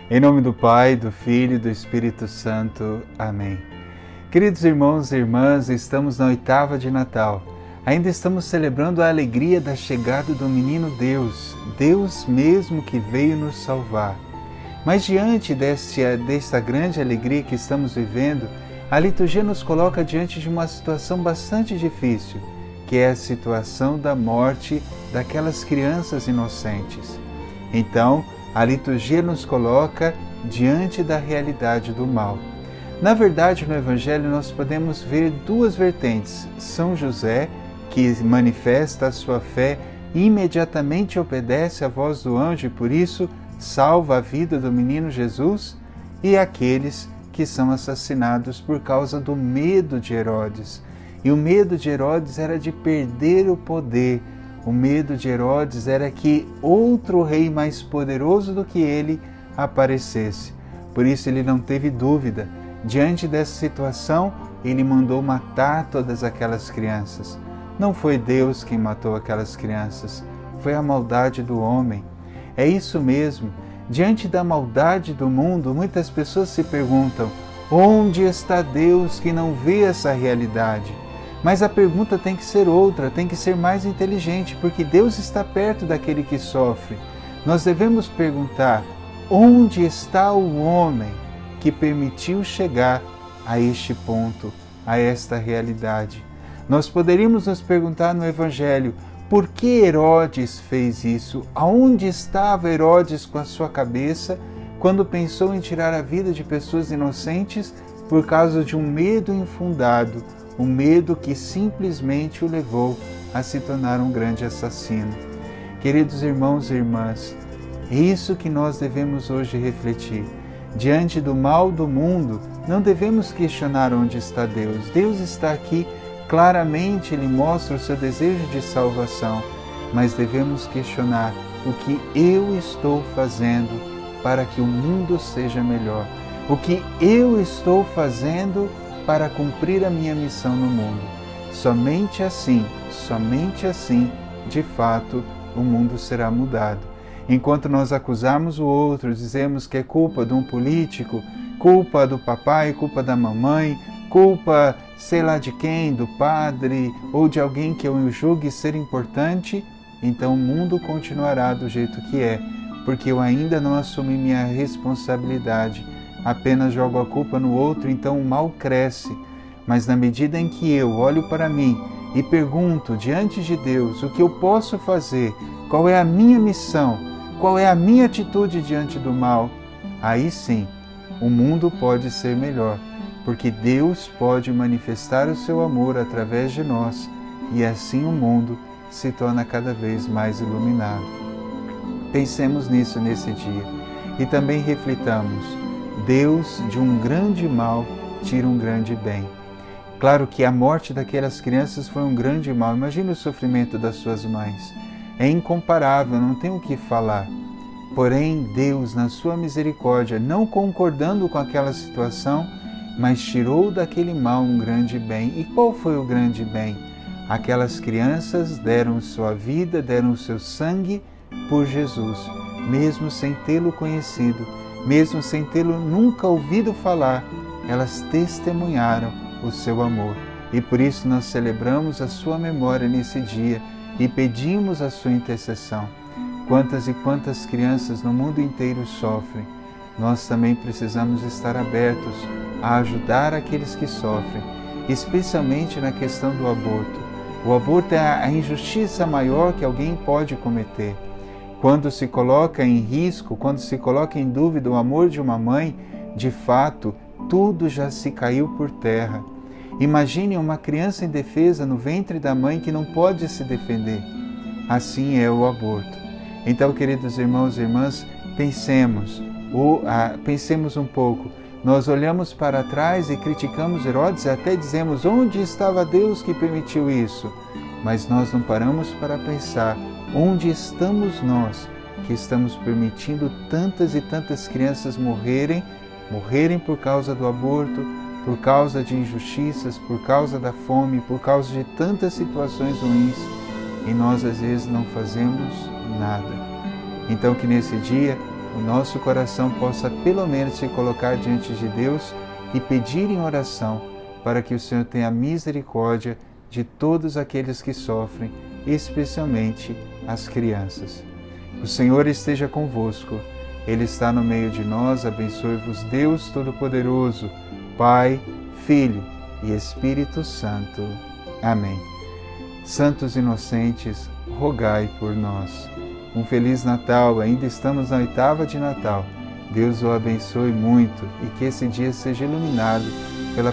Em nome do Pai, do Filho e do Espírito Santo. Amém. Queridos irmãos e irmãs, estamos na oitava de Natal. Ainda estamos celebrando a alegria da chegada do menino Deus, Deus mesmo que veio nos salvar. Mas diante desta grande alegria que estamos vivendo, a liturgia nos coloca diante de uma situação bastante difícil, que é a situação da morte daquelas crianças inocentes. Então, a liturgia nos coloca diante da realidade do mal. Na verdade, no Evangelho nós podemos ver duas vertentes. São José, que manifesta a sua fé e imediatamente obedece à voz do anjo e por isso salva a vida do menino Jesus, e aqueles que são assassinados por causa do medo de Herodes. E o medo de Herodes era de perder o poder. O medo de Herodes era que outro rei mais poderoso do que ele aparecesse. Por isso ele não teve dúvida. Diante dessa situação, ele mandou matar todas aquelas crianças. Não foi Deus quem matou aquelas crianças, foi a maldade do homem. É isso mesmo. Diante da maldade do mundo, muitas pessoas se perguntam: onde está Deus que não vê essa realidade? Mas a pergunta tem que ser outra, tem que ser mais inteligente, porque Deus está perto daquele que sofre. Nós devemos perguntar: onde está o homem que permitiu chegar a este ponto, a esta realidade? Nós poderíamos nos perguntar no Evangelho: por que Herodes fez isso? Aonde estava Herodes com a sua cabeça quando pensou em tirar a vida de pessoas inocentes por causa de um medo infundado? Um medo que simplesmente o levou a se tornar um grande assassino. Queridos irmãos e irmãs, é isso que nós devemos hoje refletir. Diante do mal do mundo, não devemos questionar onde está Deus. Deus está aqui, claramente Ele mostra o seu desejo de salvação, mas devemos questionar o que eu estou fazendo para que o mundo seja melhor. O que eu estou fazendo para cumprir a minha missão no mundo. Somente assim, de fato, o mundo será mudado. Enquanto nós acusarmos o outro, dizemos que é culpa de um político, culpa do papai, culpa da mamãe, culpa sei lá de quem, do padre ou de alguém que eu julgue ser importante, então o mundo continuará do jeito que é, porque eu ainda não assumi minha responsabilidade. Apenas jogo a culpa no outro, então o mal cresce. Mas na medida em que eu olho para mim e pergunto diante de Deus o que eu posso fazer, qual é a minha missão, qual é a minha atitude diante do mal, aí sim, o mundo pode ser melhor, porque Deus pode manifestar o seu amor através de nós e assim o mundo se torna cada vez mais iluminado. Pensemos nisso nesse dia e também reflitamos: Deus, de um grande mal, tira um grande bem. Claro que a morte daquelas crianças foi um grande mal. Imagine o sofrimento das suas mães. É incomparável, não tem o que falar. Porém, Deus, na sua misericórdia, não concordando com aquela situação, mas tirou daquele mal um grande bem. E qual foi o grande bem? Aquelas crianças deram sua vida, deram o seu sangue por Jesus, mesmo sem tê-lo conhecido. Mesmo sem tê-lo nunca ouvido falar, elas testemunharam o seu amor. E por isso nós celebramos a sua memória nesse dia e pedimos a sua intercessão. Quantas e quantas crianças no mundo inteiro sofrem. Nós também precisamos estar abertos a ajudar aqueles que sofrem, especialmente na questão do aborto. O aborto é a injustiça maior que alguém pode cometer. Quando se coloca em risco, quando se coloca em dúvida o amor de uma mãe, de fato, tudo já se caiu por terra. Imagine uma criança indefesa no ventre da mãe que não pode se defender. Assim é o aborto. Então, queridos irmãos e irmãs, pensemos um pouco. Nós olhamos para trás e criticamos Herodes e até dizemos: onde estava Deus que permitiu isso? Mas nós não paramos para pensar: onde estamos nós que estamos permitindo tantas e tantas crianças morrerem por causa do aborto, por causa de injustiças, por causa da fome, por causa de tantas situações ruins, e nós às vezes não fazemos nada. Então que nesse dia o nosso coração possa pelo menos se colocar diante de Deus e pedir em oração para que o Senhor tenha misericórdia de todos aqueles que sofrem, especialmente as crianças. O Senhor esteja convosco, Ele está no meio de nós, abençoe-vos Deus Todo-Poderoso, Pai, Filho e Espírito Santo. Amém. Santos inocentes, rogai por nós. Um Feliz Natal, ainda estamos na oitava de Natal. Deus o abençoe muito e que esse dia seja iluminado pela